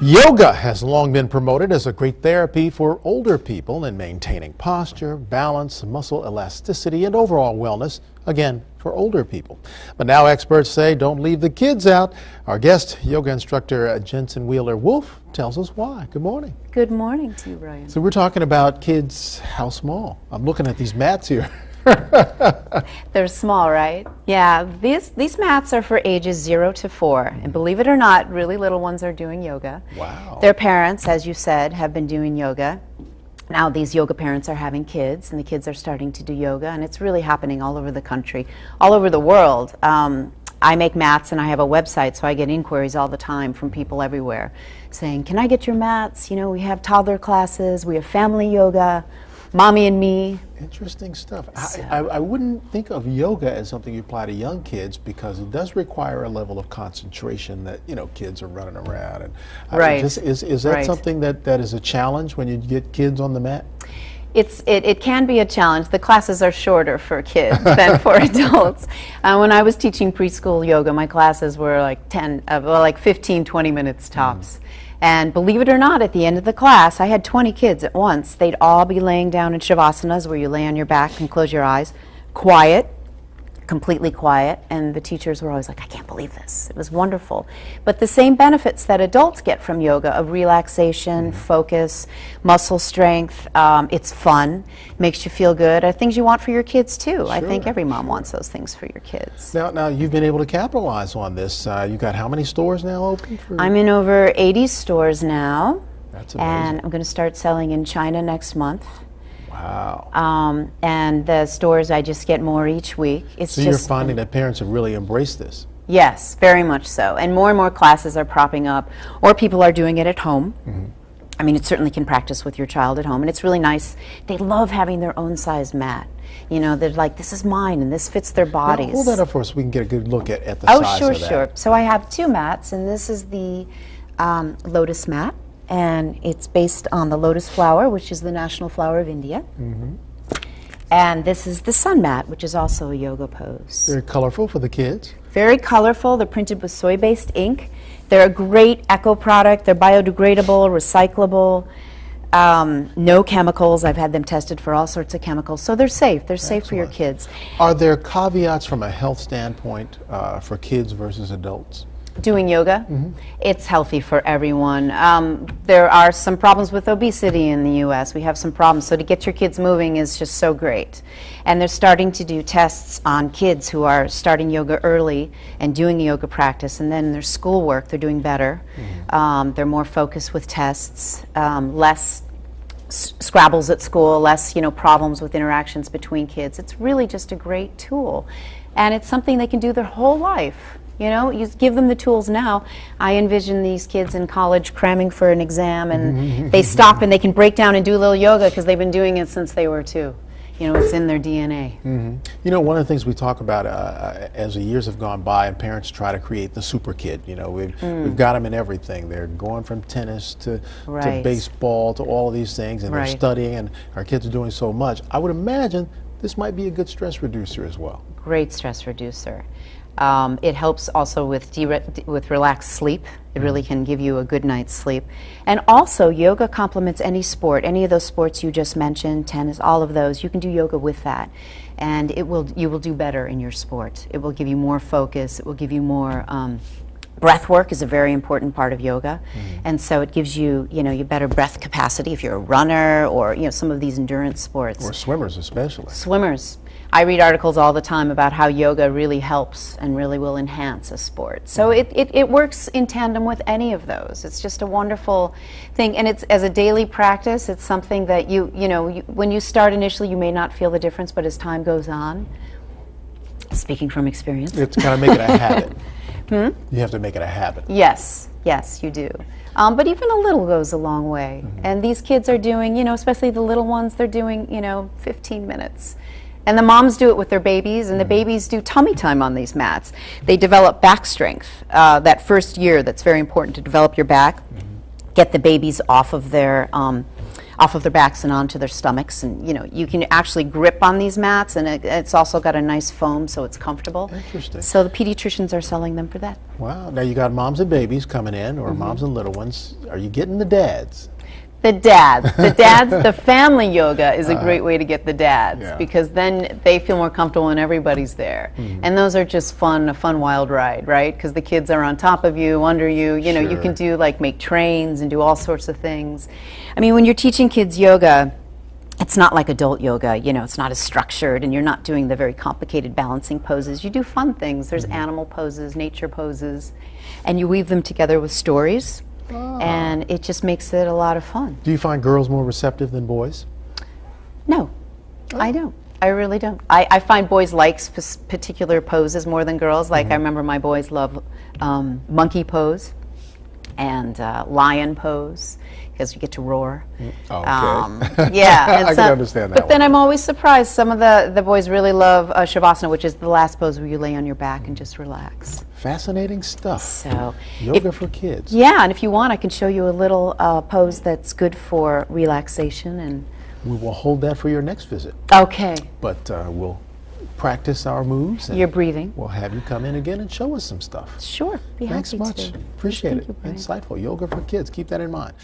Yoga has long been promoted as a great therapy for older people in maintaining posture, balance, muscle elasticity, and overall wellness, again, for older people. But now experts say don't leave the kids out. Our guest, yoga instructor Jensen Wolfe, tells us why. Good morning. Good morning to you, Brian. So we're talking about kids, how small? I'm looking at these mats here. They're small, right? Yeah, these mats are for ages 0 to 4. And believe it or not, really little ones are doing yoga. Wow. Their parents, as you said, have been doing yoga. Now these yoga parents are having kids, and the kids are starting to do yoga, and it's really happening all over the country, all over the world. I make mats, and I have a website, so I get inquiries all the time from people everywhere saying, can I get your mats? You know, we have toddler classes, we have family yoga, mommy and me. Interesting stuff. I wouldn't think of yoga as something you apply to young kids because it does require a level of concentration that, you know, kids are running around. And right. Is that something that is a challenge when you get kids on the mat? It can be a challenge. The classes are shorter for kids than for adults. When I was teaching preschool yoga, my classes were like 15, 20 minutes tops. And believe it or not, at the end of the class, I had 20 kids at once. They'd all be laying down in shavasana, where you lay on your back and close your eyes, quiet, completely quiet, and the teachers were always like, I can't believe this. It was wonderful. But the same benefits that adults get from yoga of relaxation, focus, muscle strength, it's fun, makes you feel good, are things you want for your kids too. Sure. I think every mom wants those things for your kids. Now you've been able to capitalize on this. You got how many stores now open? I'm in over 80 stores now. That's amazing. And I'm going to start selling in China next month. Wow. And the stores, I just get more each week. So you're finding that parents have really embraced this? Yes, very much so. And more classes are propping up, or people are doing it at home. I mean, it certainly can practice with your child at home, and it's really nice. They love having their own size mat. You know, they're like, this is mine, and this fits their bodies. Now, hold that up for us so we can get a good look at the size of that. Oh, sure. So I have 2 mats, and this is the lotus mat. And it's based on the lotus flower, which is the national flower of India. And this is the sun mat, which is also a yoga pose. Very colorful for the kids. Very colorful. They're printed with soy-based ink. They're a great eco product. They're biodegradable, recyclable, no chemicals. I've had them tested for all sorts of chemicals. So they're safe. They're safe for your kids. Are there caveats from a health standpoint for kids versus adults? Doing yoga, it's healthy for everyone. There are some problems with obesity in the U.S. We have some problems, so to get your kids moving is just so great. And they're starting to do tests on kids who are starting yoga early and doing yoga practice, and then their schoolwork, they're doing better. They're more focused with tests, less scrabbles at school, less problems with interactions between kids. It's really just a great tool, and it's something they can do their whole life. You know, you give them the tools now. I envision these kids in college cramming for an exam, and they stop and they can break down and do a little yoga because they've been doing it since they were 2. You know, it's in their DNA. You know, one of the things we talk about as the years have gone by and parents try to create the super kid, you know, we've got them in everything. They're going from tennis to baseball to all of these things, and they're studying, and our kids are doing so much. I would imagine this might be a good stress reducer as well. Great stress reducer. It helps also with relaxed sleep. It really can give you a good night's sleep. And also, yoga complements any sport, any of those sports you just mentioned, tennis, all of those. You can do yoga with that, and you will do better in your sport. It will give you more focus. It will give you more. Breath work is a very important part of yoga, and so it gives you, your better breath capacity if you're a runner or, some of these endurance sports. Or swimmers especially. Swimmers. I read articles all the time about how yoga really helps and really will enhance a sport. So it works in tandem with any of those. It's just a wonderful thing, and it's as a daily practice. It's something that when you start initially, you may not feel the difference, but as time goes on, speaking from experience, it's kind of make it a habit. You have to make it a habit. Yes, you do. But even a little goes a long way. And these kids are doing, especially the little ones, they're doing, 15 minutes. And the moms do it with their babies, and the babies do tummy time on these mats. They develop back strength. That first year, that's very important to develop your back. Get the babies off of their off of their backs and onto their stomachs, and you can actually grip on these mats, and it's also got a nice foam, so it's comfortable. Interesting. So the pediatricians are selling them for that. Wow. Now you got moms and babies coming in, or moms and little ones. Are you getting the dads? The dads, the family yoga is a great way to get the dads, because then they feel more comfortable when everybody's there. And those are just a fun wild ride, right? Because the kids are on top of you, under you, you can do make trains and do all sorts of things. I mean, when you're teaching kids yoga, it's not like adult yoga, it's not as structured, and you're not doing the very complicated balancing poses. You do fun things. There's animal poses, nature poses, and you weave them together with stories. And it just makes it a lot of fun. Do you find girls more receptive than boys? No, I don't. I really don't. I find boys like particular poses more than girls. Like I remember my boys love monkey pose and lion pose, because you get to roar. Okay. Yeah. I can understand that. But then I'm always surprised. Some of the boys really love Shavasana, which is the last pose where you lay on your back and just relax. Fascinating stuff. So, yoga for kids. Yeah, and if you want, I can show you a little pose that's good for relaxation. And we will hold that for your next visit. Okay. But we'll practice our moves. And your breathing. We'll have you come in again and show us some stuff. Sure. Be Thanks happy much. to. Appreciate Thank it. you, Brian. Insightful. Yoga for kids. Keep that in mind.